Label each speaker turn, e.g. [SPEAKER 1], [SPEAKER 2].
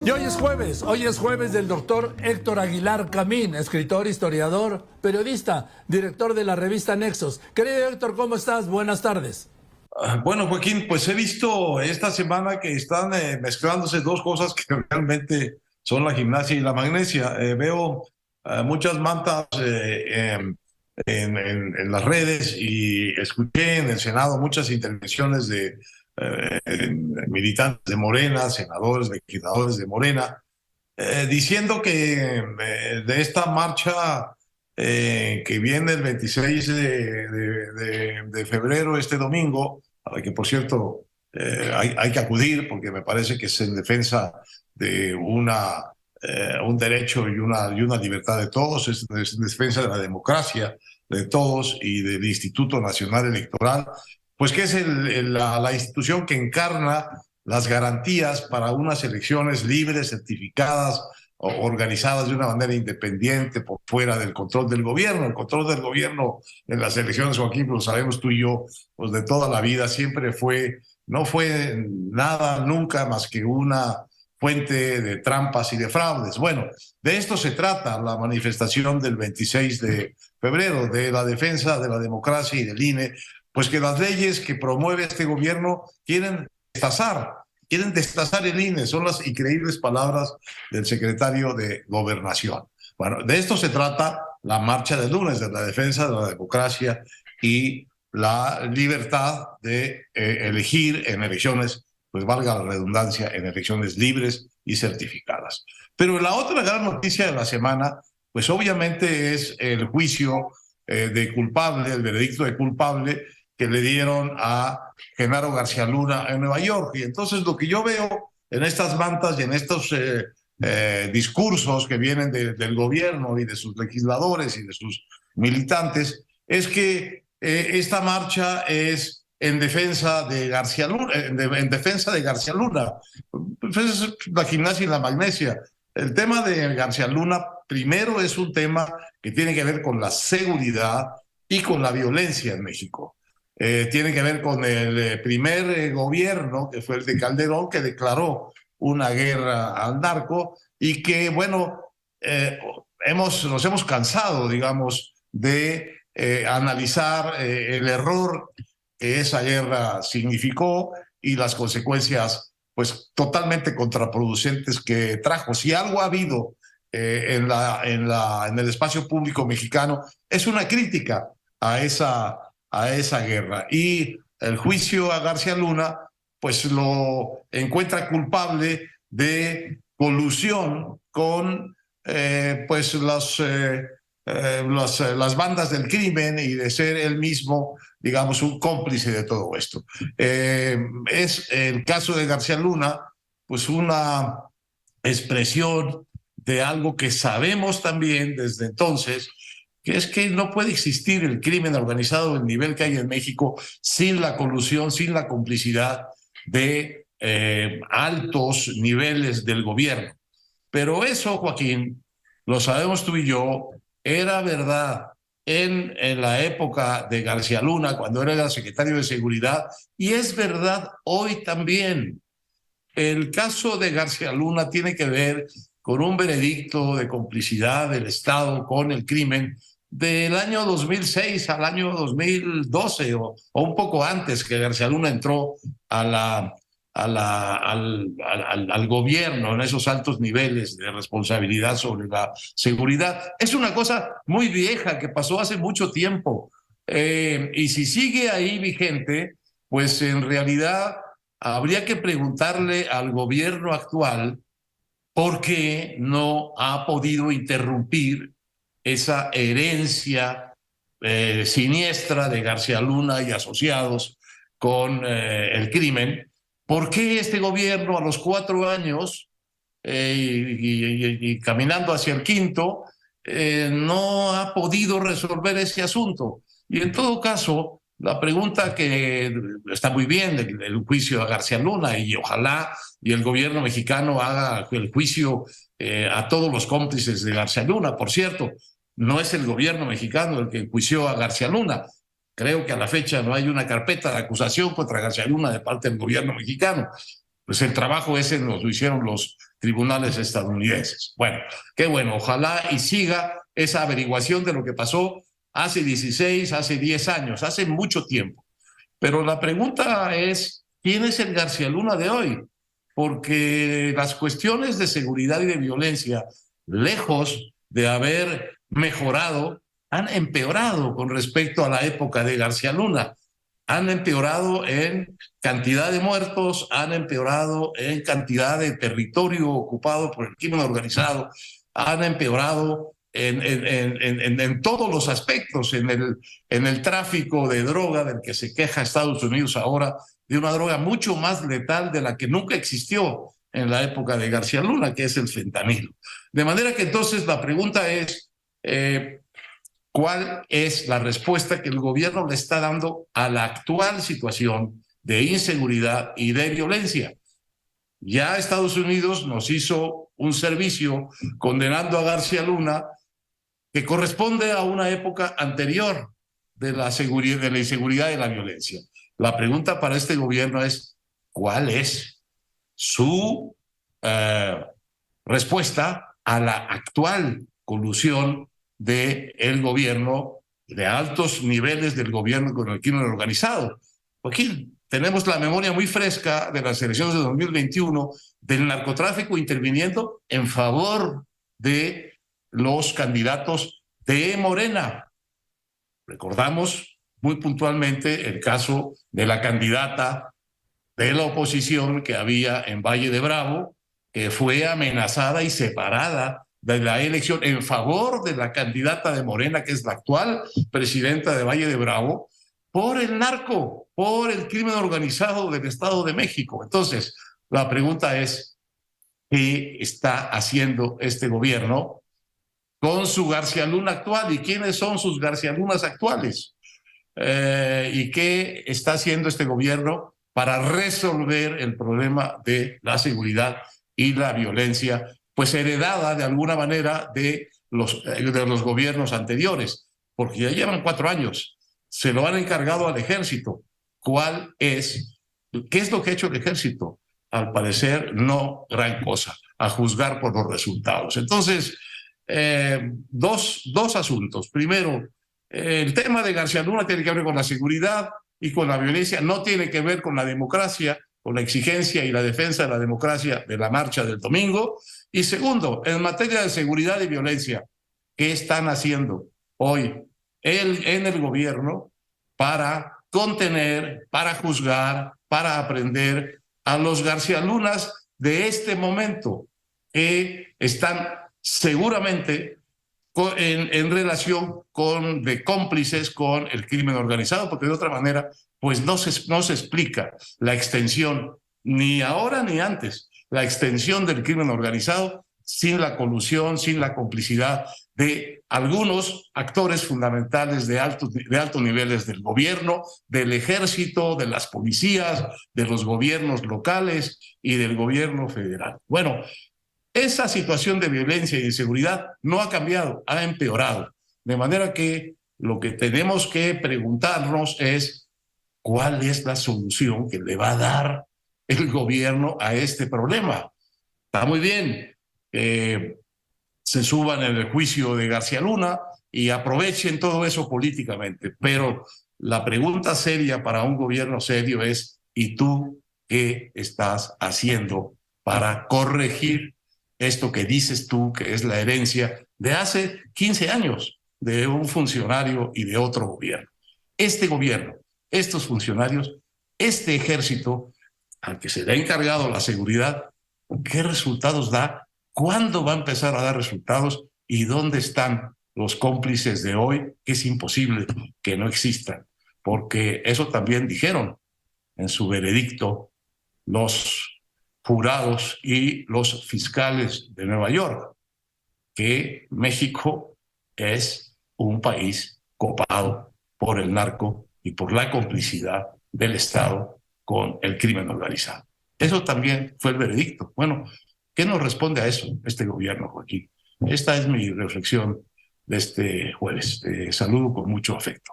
[SPEAKER 1] Y hoy es jueves del doctor Héctor Aguilar Camín, escritor, historiador, periodista, director de la revista Nexos. Querido Héctor, ¿cómo estás? Buenas tardes.
[SPEAKER 2] Bueno, Joaquín, pues he visto esta semana que están mezclándose dos cosas que realmente son la gimnasia y la magnesia. Veo muchas mantas en las redes y escuché en el Senado muchas intervenciones de militantes de Morena, senadores, legisladores de Morena, diciendo que de esta marcha que viene el 26 de febrero, este domingo, a la que por cierto hay que acudir porque me parece que es en defensa de un derecho y una libertad de todos, es en defensa de la democracia de todos y del Instituto Nacional Electoral, pues que es la institución que encarna las garantías para unas elecciones libres, certificadas, organizadas de una manera independiente, por fuera del control del gobierno. El control del gobierno en las elecciones, Joaquín, lo sabemos tú y yo, pues de toda la vida siempre no fue nada nunca más que una fuente de trampas y de fraudes. Bueno, de esto se trata la manifestación del 26 de febrero, de la defensa de la democracia y del INE, pues que las leyes que promueve este gobierno quieren destazar el INE, son las increíbles palabras del secretario de Gobernación. Bueno, de esto se trata la marcha del lunes, de la defensa de la democracia y la libertad de elegir en elecciones, pues valga la redundancia, en elecciones libres y certificadas. Pero la otra gran noticia de la semana, pues obviamente es el juicio de culpable, el veredicto de culpable que le dieron a Genaro García Luna en Nueva York. Y entonces lo que yo veo en estas mantas y en estos discursos que vienen del gobierno y de sus legisladores y de sus militantes es que esta marcha es en defensa de García Luna, en defensa de García Luna. Pues es la gimnasia y la magnesia. El tema de García Luna primero es un tema que tiene que ver con la seguridad y con la violencia en México. Tiene que ver con el primer gobierno, que fue el de Calderón, que declaró una guerra al narco y que, bueno, nos hemos cansado, digamos, de analizar el error que esa guerra significó y las consecuencias, pues, totalmente contraproducentes que trajo. Si algo ha habido en el espacio público mexicano, es una crítica a esa guerra. Y el juicio a García Luna, pues lo encuentra culpable de colusión con pues las bandas del crimen y de ser él mismo, digamos, un cómplice de todo esto. Es el caso de García Luna, pues una expresión de algo que sabemos también desde entonces, que es que no puede existir el crimen organizado del nivel que hay en México sin la colusión, sin la complicidad de altos niveles del gobierno. Pero eso, Joaquín, lo sabemos tú y yo, era verdad en la época de García Luna, cuando era el secretario de Seguridad, y es verdad hoy también. El caso de García Luna tiene que ver con un veredicto de complicidad del Estado con el crimen del año 2006 al año 2012 o un poco antes que García Luna entró al gobierno en esos altos niveles de responsabilidad sobre la seguridad. Es una cosa muy vieja que pasó hace mucho tiempo y si sigue ahí vigente, pues en realidad habría que preguntarle al gobierno actual por qué no ha podido interrumpir esa herencia siniestra de García Luna y asociados con el crimen. ¿Por qué este gobierno a los 4 años y caminando hacia el quinto no ha podido resolver ese asunto? Y en todo caso, la pregunta que está muy bien, el juicio a García Luna, y ojalá y el gobierno mexicano haga el juicio a todos los cómplices de García Luna. Por cierto, no es el gobierno mexicano el que enjuició a García Luna. Creo que a la fecha no hay una carpeta de acusación contra García Luna de parte del gobierno mexicano. pues el trabajo ese nos lo hicieron los tribunales estadounidenses. Bueno, qué bueno, ojalá y siga esa averiguación de lo que pasó hace 16, hace 10 años, hace mucho tiempo. Pero la pregunta es, ¿quién es el García Luna de hoy? Porque las cuestiones de seguridad y de violencia, lejos de haber mejorado, han empeorado con respecto a la época de García Luna. Han empeorado en cantidad de muertos, han empeorado en cantidad de territorio ocupado por el crimen organizado, han empeorado en todos los aspectos, en el tráfico de droga del que se queja Estados Unidos ahora, de una droga mucho más letal de la que nunca existió en la época de García Luna, que es el fentanilo. De manera que entonces la pregunta es, ¿cuál es la respuesta que el gobierno le está dando a la actual situación de inseguridad y de violencia? Ya Estados Unidos nos hizo un servicio condenando a García Luna que corresponde a una época anterior de la inseguridad y la violencia. La pregunta para este gobierno es, ¿cuál es su respuesta a la actual colusión del gobierno, de altos niveles del gobierno con el crimen organizado? Aquí tenemos la memoria muy fresca de las elecciones de 2021 del narcotráfico interviniendo en favor de los candidatos de Morena. Recordamos muy puntualmente el caso de la candidata de la oposición que había en Valle de Bravo, que fue amenazada y separada de la elección en favor de la candidata de Morena, que es la actual presidenta de Valle de Bravo, por el narco, por el crimen organizado del Estado de México. Entonces, la pregunta es, ¿qué está haciendo este gobierno con su García Luna actual? ¿Y quiénes son sus García Lunas actuales? ¿Y qué está haciendo este gobierno para resolver el problema de la seguridad y la violencia, pues heredada de alguna manera de los gobiernos anteriores? Porque ya llevan 4 años, se lo han encargado al ejército. ¿Qué es lo que ha hecho el ejército? Al parecer no gran cosa, a juzgar por los resultados. Entonces, dos asuntos. Primero, el tema de García Luna tiene que ver con la seguridad y con la violencia, no tiene que ver con la democracia, con la exigencia y la defensa de la democracia de la marcha del domingo. Y segundo, en materia de seguridad y violencia, ¿qué están haciendo hoy en el gobierno para contener, para juzgar, para aprender a los García Lunas de este momento, que están seguramente en relación de cómplices con el crimen organizado? Porque de otra manera, pues no se explica la extensión, ni ahora ni antes, la extensión del crimen organizado sin la colusión, sin la complicidad de algunos actores fundamentales de altos niveles del gobierno, del ejército, de las policías, de los gobiernos locales y del gobierno federal. Bueno, esa situación de violencia y inseguridad no ha cambiado, ha empeorado. De manera que lo que tenemos que preguntarnos es, ¿cuál es la solución que le va a dar el gobierno a este problema? Está muy bien que se suban en el juicio de García Luna y aprovechen todo eso políticamente, pero la pregunta seria para un gobierno serio es, ¿y tú qué estás haciendo para corregir esto que dices tú que es la herencia de hace 15 años de un funcionario y de otro gobierno? Este gobierno, estos funcionarios, este ejército al que se le ha encargado la seguridad, ¿qué resultados da? ¿Cuándo va a empezar a dar resultados? ¿Y dónde están los cómplices de hoy? Que es imposible que no existan, porque eso también dijeron en su veredicto los jurados y los fiscales de Nueva York, que México es un país copado por el narco y por la complicidad del Estado con el crimen organizado. Eso también fue el veredicto. Bueno, ¿qué nos responde a eso este gobierno, Joaquín? Esta es mi reflexión de este jueves. Te saludo con mucho afecto.